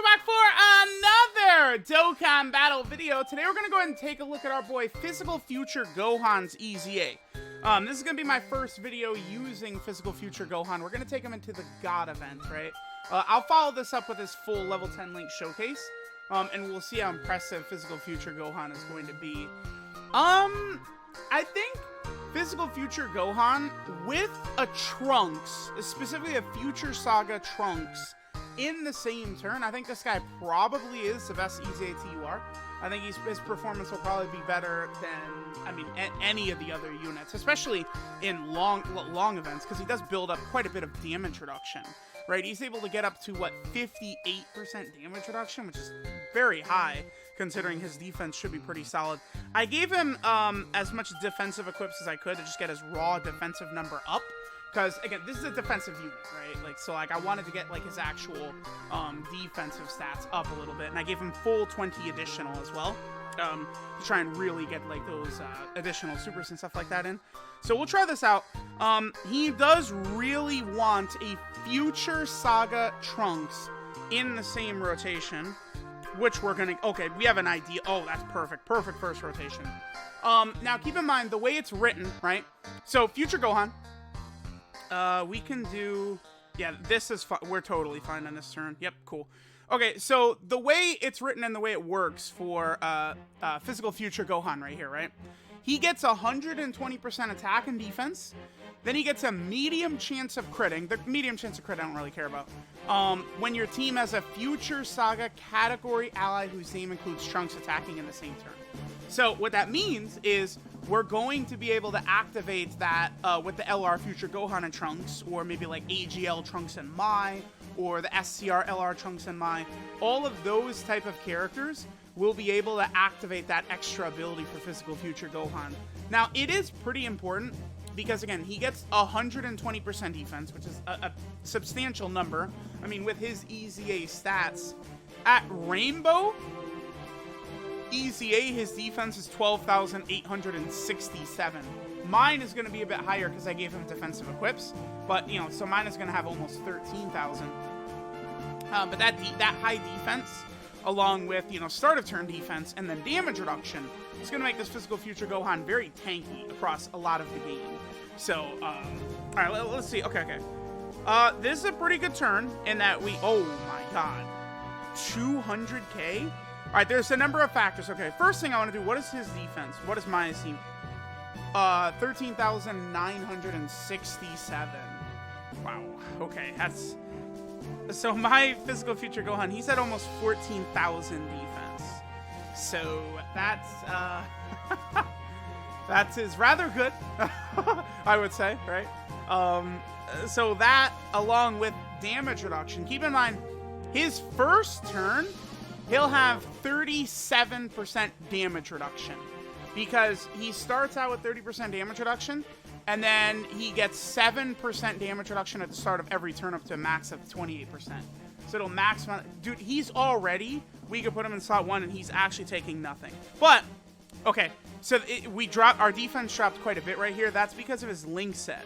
we're back for another Dokkan battle video. Today we're going to go ahead and take a look at our boy Physical Future Gohan's EZA. This is going to be my first video using Physical Future Gohan. We're going to take him into the God event, right? I'll follow this up with his full level 10 link showcase, and we'll see how impressive Physical Future Gohan is going to be. I think Physical Future Gohan with a Trunks, specifically a Future Saga Trunks, in the same turn, I think this guy probably is the best EZA TUR. I think his performance will probably be better than, any of the other units, especially in long events, because he does build up quite a bit of damage reduction, right? He's able to get up to, what, 58% damage reduction, which is very high, considering his defense should be pretty solid. I gave him as much defensive equips as I could to just get his raw defensive number up. Because, again, this is a defensive unit, right? Like, so, I wanted to get, his actual defensive stats up a little bit. And I gave him full 20 additional as well. To try and really get, those additional supers and stuff like that in. So, we'll try this out. He does really want a Future Saga Trunks in the same rotation. Which we're gonna... Okay, we have an idea. Oh, that's perfect. Perfect first rotation. Now, keep in mind, the way it's written, right? So, Future Gohan... we can do, yeah, this is fine. We're totally fine on this turn. Yep, cool. Okay, so the way it's written and the way it works for Physical Future Gohan right here, right? He gets 120% attack and defense. Then he gets a medium chance of critting. The medium chance of crit I don't really care about. When your team has a Future Saga category ally whose name includes Trunks attacking in the same turn. So what that means is we're going to be able to activate that with the LR Future Gohan and Trunks, or maybe like AGL Trunks and Mai, or the SCR LR Trunks and Mai. All of those type of characters will be able to activate that extra ability for Physical Future Gohan. Now, it is pretty important because, again, he gets 120% defense, which is a substantial number. I mean, with his EZA stats, at Rainbow... EZA, his defense is 12,867. Mine is going to be a bit higher because I gave him defensive equips, but, so mine is going to have almost 13,000. But that high defense, along with, start of turn defense and then damage reduction, is going to make this Physical Future Gohan very tanky across a lot of the game. So, all right, let's see. Okay. This is a pretty good turn in that oh my god, 200k? All right, there's a number of factors. Okay, first thing I want to do, what is his defense? What is my team? 13,967. Wow. Okay, that's... So my Physical Future Gohan, he's at almost 14,000 defense. So that's, that is rather good, I would say, right? So that, along with damage reduction, keep in mind, his first turn... he'll have 37% damage reduction because he starts out with 30% damage reduction, and then he gets 7% damage reduction at the start of every turn up to a max of 28%. So it'll max... Dude, he's already... We could put him in slot 1, and he's actually taking nothing. But, okay, so our defense dropped quite a bit right here. That's because of his link set.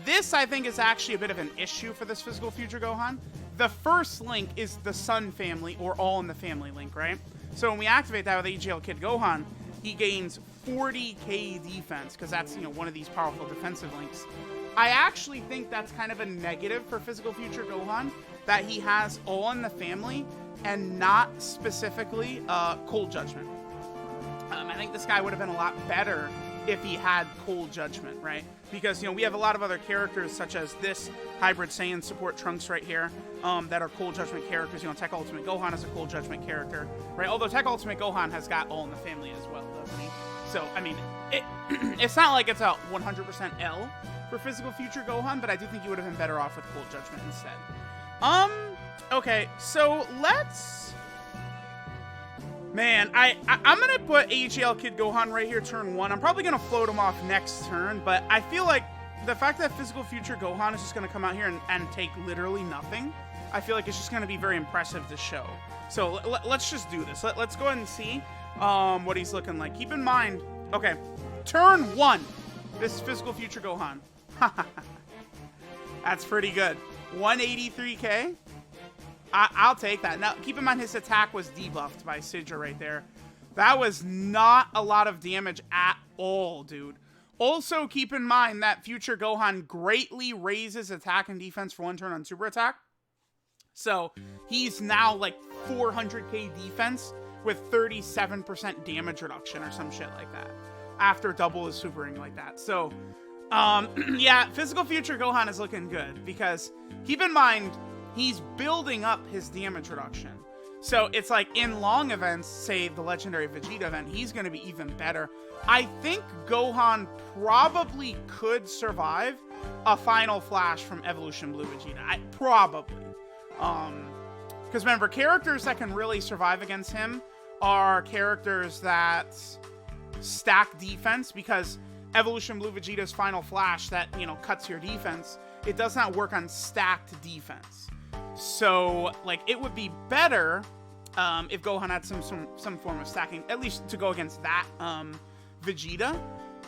This, I think, is actually a bit of an issue for this Physical Future Gohan. The first link is the Sun family, or All in the Family link, right? So when we activate that with AGL Kid Gohan, he gains 40k defense, because that's, one of these powerful defensive links. I actually think that's kind of a negative for Physical Future Gohan, that he has All in the Family, and not specifically Cold Judgment. I think this guy would have been a lot better if he had Cold Judgment, right? Because, we have a lot of other characters, such as this Hybrid Saiyan support Trunks right here, that are Cold Judgment characters. Tech Ultimate Gohan is a Cold Judgment character, right? Although Tech Ultimate Gohan has got All in the Family as well, doesn't he? So, it's not like it's a 100% L for Physical Future Gohan, but I do think he would have been better off with Cold Judgment instead. Okay, so let's... Man, I'm going to put AGL Kid Gohan right here, turn 1. I'm probably going to float him off next turn, but I feel like the fact that Physical Future Gohan is just going to come out here and take literally nothing, I feel like it's just going to be very impressive to show. So let's just do this. Let's go ahead and see what he's looking like. Keep in mind, okay, turn 1. This is Physical Future Gohan. That's pretty good. 183k. I'll take that. Now, keep in mind his attack was debuffed by Sidra right there. That was not a lot of damage at all, dude. Also, keep in mind that future Gohan greatly raises attack and defense for 1 turn on super attack. So, he's now like 400k defense with 37% damage reduction or some shit like that. After double his supering like that. So, yeah, physical future Gohan is looking good. Because, keep in mind, he's building up his damage reduction. So it's like in long events, say the legendary Vegeta event, he's going to be even better. I think Gohan probably could survive a final flash from Evolution Blue Vegeta. Probably. Because remember, characters that can really survive against him are characters that stack defense, because Evolution Blue Vegeta's final flash that, you know, cuts your defense, it does not work on stacked defense. So, like, it would be better if Gohan had some form of stacking, at least to go against that Vegeta.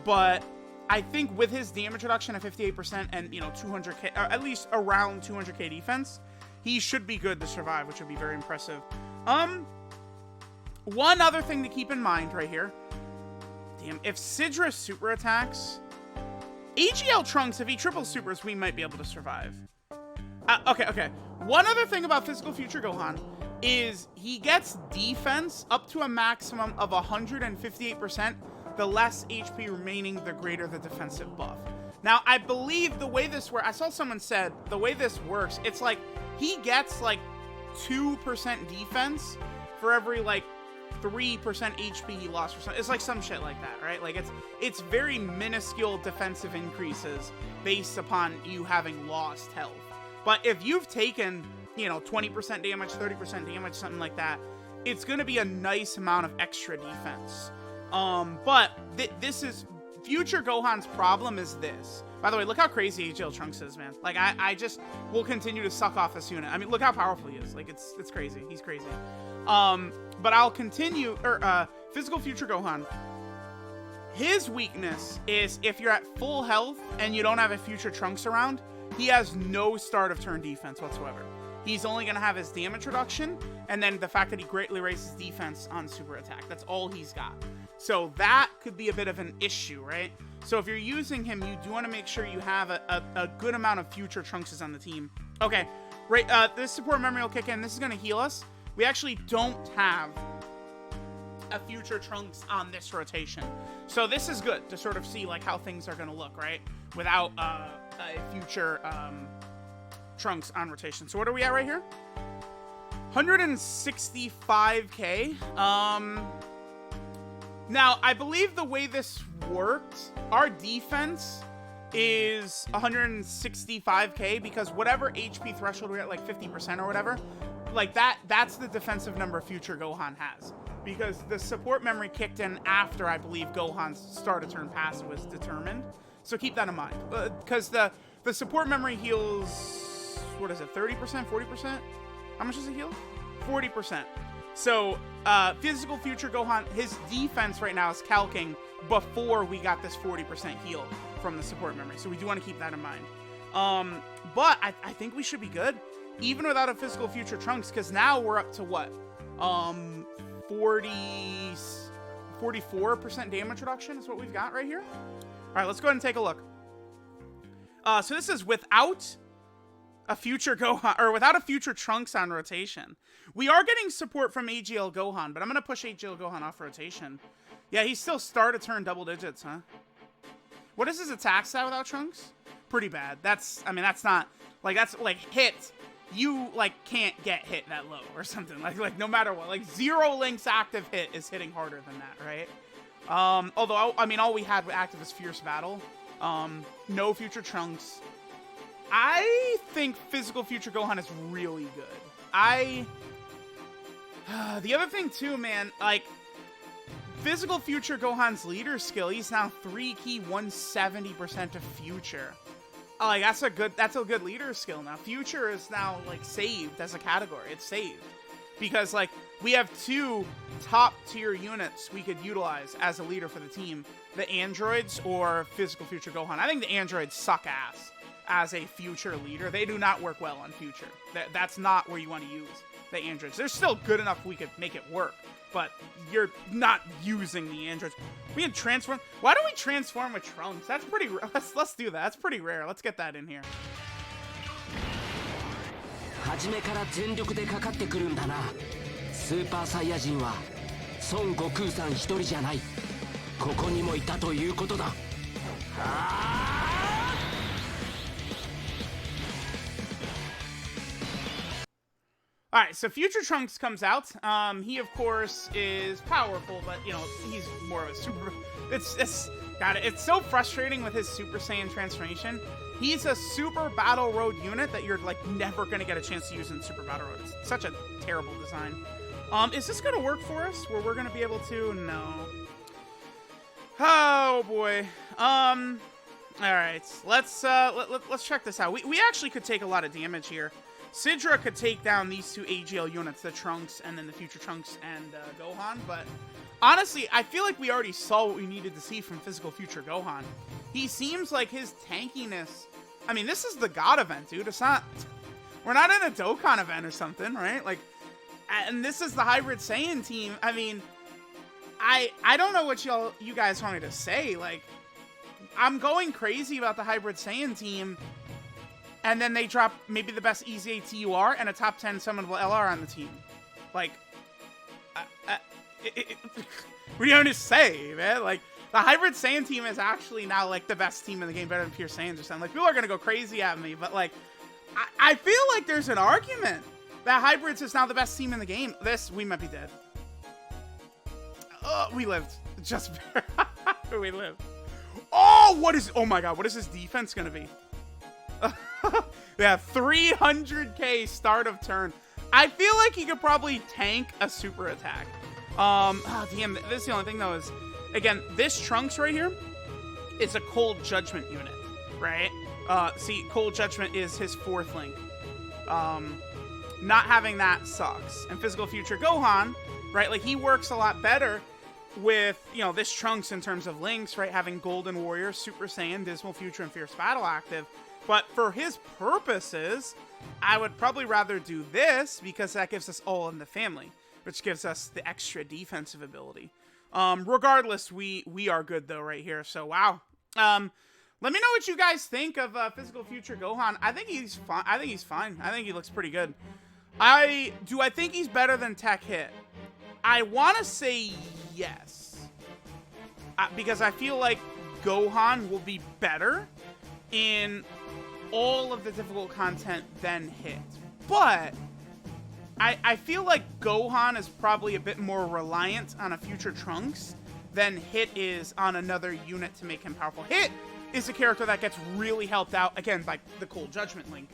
But I think with his damage reduction of 58% and, you know, 200k, or at least around 200k defense, he should be good to survive, which would be very impressive. One other thing to keep in mind right here. Damn, if Sidra super attacks, AGL Trunks, if he triple supers, we might be able to survive. Okay. One other thing about Physical Future Gohan is he gets defense up to a maximum of 158%. The less HP remaining, the greater the defensive buff. Now, I believe the way this works, I saw someone said, the way this works, it's like he gets like 2% defense for every like 3% HP he lost or something. It's like some shit like that, right? Like it's very minuscule defensive increases based upon you having lost health. But if you've taken, you know, 20% damage, 30% damage, something like that, it's going to be a nice amount of extra defense. But this is... Future Gohan's problem is this. By the way, look how crazy AGL Trunks is, man. Like, I just will continue to suck off this unit. I mean, look how powerful he is. Like, it's crazy. He's crazy. But I'll continue... Physical Future Gohan. His weakness is if you're at full health and you don't have a Future Trunks around, he has no start of turn defense whatsoever. He's only going to have his damage reduction, and then the fact that he greatly raises defense on super attack. That's all he's got. So that could be a bit of an issue, right? So if you're using him, you do want to make sure you have a good amount of Future Trunkses on the team. Okay, right, this support memory will kick in. This is going to heal us. We actually don't have a Future Trunks on this rotation. So this is good to sort of see like how things are going to look, right? Without a Future Trunks on rotation. So what are we at right here? 165k. Now, I believe the way this worked, our defense is 165k because whatever HP threshold we're at, like 50% or whatever, like that's the defensive number Future Gohan has. Because the support memory kicked in after, I believe, Gohan's start of turn passive was determined. So keep that in mind. Because the support memory heals, what is it, 30%, 40%? How much does it heal? 40%. So, Physical Future Gohan, his defense right now is calcing before we got this 40% heal from the support memory. So we do want to keep that in mind. But I think we should be good, even without a Physical Future Trunks, because now we're up to what? 44% damage reduction is what we've got right here. All right, let's go ahead and take a look. So this is without a Future Gohan, or without a Future Trunks on rotation. We are getting support from AGL Gohan, but I'm going to push AGL Gohan off rotation. Yeah, he's still start a turn double digits, huh? What is his attack stat without Trunks? Pretty bad. That's not, like, that's, like, hit. You, like, can't get hit that low or something. Like no matter what. Like, 0 links active hit is hitting harder than that, right? Although, I mean, all we had active is Fierce Battle. No Future Trunks. I think Physical Future Gohan is really good. The other thing too, man, like, Physical Future Gohan's leader skill, he's now 3 key 170% of Future. Like, that's a good leader skill now. Future is now, like, saved as a category. It's saved. Because, like, we have 2 top tier units we could utilize as a leader for the team. The androids or Physical Future Gohan. I think the androids suck ass. as a future leader. They do not work well on future. That's not where you want to use the androids. They're still good enough we could make it work, but you're not using the androids. We can transform. Why don't we transform with Trunks? That's pretty. Let's do that. That's pretty rare. Let's get that in here. 初めから全力でかかってくるんだな。スーパーサイヤ人は孫悟空さん一人じゃない。ここにもいたということだ。Alright, so Future Trunks comes out. He of course is powerful, but you know, he's more of a super... It's so frustrating with his Super Saiyan transformation. He's a Super Battle Road unit that you're like never gonna get a chance to use in Super Battle Road. It's such a terrible design. Is this gonna work for us? Where we're gonna be able to? No. Oh boy. Alright, let's check this out. We actually could take a lot of damage here. Sidra could take down these two AGL units, the Trunks and then the Future Trunks and Gohan, but honestly, I feel like we already saw what we needed to see from Physical Future Gohan. He seems like his tankiness... I mean, this is the God event, dude. It's not... We're not in a Dokkan event or something, right? Like, and this is the Hybrid Saiyan team. I mean, I don't know what you guys want me to say. Like, I'm going crazy about the Hybrid Saiyan team, and then they drop maybe the best EZA TUR and a top 10 summonable LR on the team. Like, what do you want to say, man? Like, the Hybrid Saiyan team is actually now, like, the best team in the game, better than Pure Saiyans or something. Like, people are going to go crazy at me, but, like, I feel like there's an argument that Hybrids is now the best team in the game. We might be dead. We lived. Just we lived. Oh my god, what is his defense going to be? Yeah, 300k start of turn. I feel like he could probably tank a super attack. Damn, this is the only thing though is, again, this Trunks right here, it's a Cold Judgment unit, right? See, Cold Judgment is his fourth link. Not having that sucks. And Physical Future Gohan, right, like he works a lot better with, you know, this Trunks in terms of links, right, having Golden Warrior, Super Saiyan, Dismal Future, and Fierce Battle active. But for his purposes, I would probably rather do this because that gives us all in the family, which gives us the extra defensive ability. Regardless, we are good though right here. So wow. Let me know what you guys think of Physical Future Gohan. I think he's fine. I think he's fine. I think he looks pretty good. I think he's better than Tech Hit. I want to say yes, because I feel like Gohan will be better in all of the difficult content than Hit. But I feel like Gohan is probably a bit more reliant on a Future Trunks than Hit is on another unit to make him powerful. Hit is a character that gets really helped out, again, by the Cold Judgment link.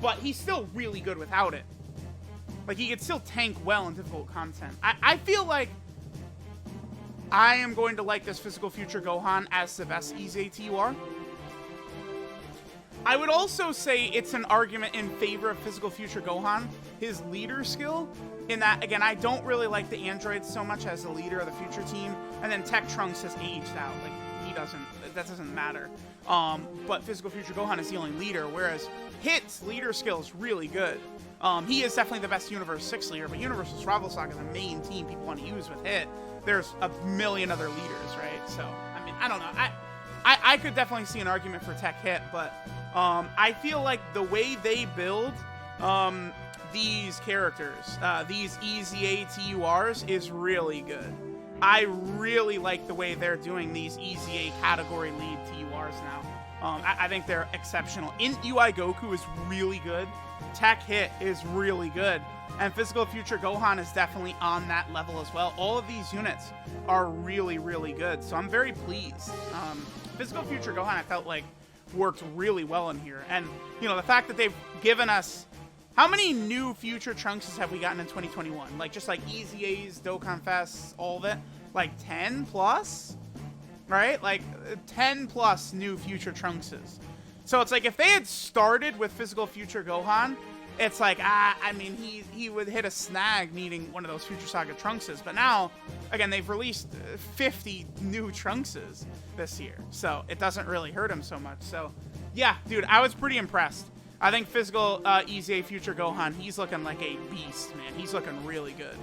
But he's still really good without it. Like, he can still tank well in difficult content. I feel like I am going to like this Physical Future Gohan as the best EZA TUR. I would also say it's an argument in favor of Physical Future Gohan, his leader skill, in that, again, I don't really like the androids so much as the leader of the future team, and then Tech Trunks has aged out. Like, that doesn't matter. But Physical Future Gohan is the only leader, whereas Hit's leader skill is really good. He is definitely the best Universe 6 leader, but Universal Travel Saga is the main team people want to use with Hit. There's a million other leaders, right? So, I mean, I don't know. I could definitely see an argument for Tech Hit, but I feel like the way they build these characters, these EZA TURs, is really good. I really like the way they're doing these EZA category lead TURs now. I think they're exceptional. UI Goku is really good. Tech Hit is really good. And Physical Future Gohan is definitely on that level as well. All of these units are really, really good. So I'm very pleased. Physical Future Gohan, I felt like, worked really well in here. And, you know, the fact that they've given us... How many new Future Trunkses have we gotten in 2021? Like, just like EZAs, Dokkan Fests, all of it? Like, 10 plus? Right? Like, 10 plus new Future Trunkses. So it's like, if they had started with Physical Future Gohan it's like, I mean, he would hit a snag needing one of those Future Saga Trunkses. But now, again, they've released 50 new Trunkses this year, so it doesn't really hurt him so much. So, yeah, dude, I was pretty impressed. I think physical EZA Future Gohan, he's looking like a beast, man. He's looking really good.